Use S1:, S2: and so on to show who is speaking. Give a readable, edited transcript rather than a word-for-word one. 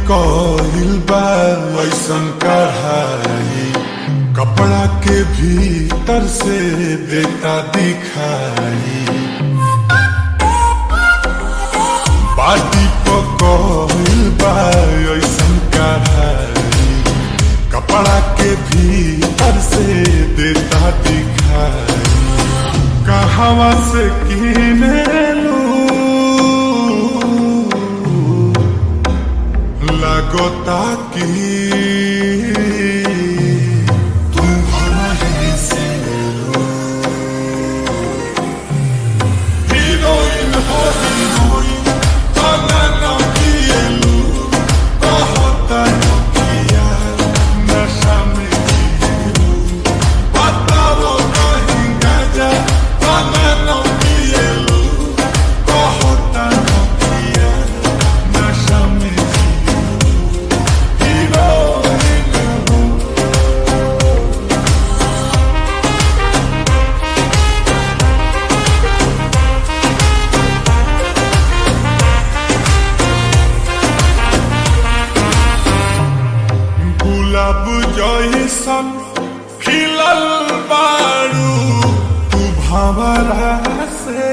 S1: कहिल बा ऐसन कढ़ाई, कपड़ा के भीतर से देता दिखाई। बाटी पकहिल बा ऐसन कढ़ाई, कपड़ा के भीतर से देता दिखाई। कहवा से किनेलू लगता कि तुम्हारे से हीरोइन हो हीरोइन तना न किएलू, कहता किया नशा में जिएलू। बताओ कहीं गजा तना न किएलू, कहता किया नशा में गुलाब जैसन खिलल बारू तू भंवरा से।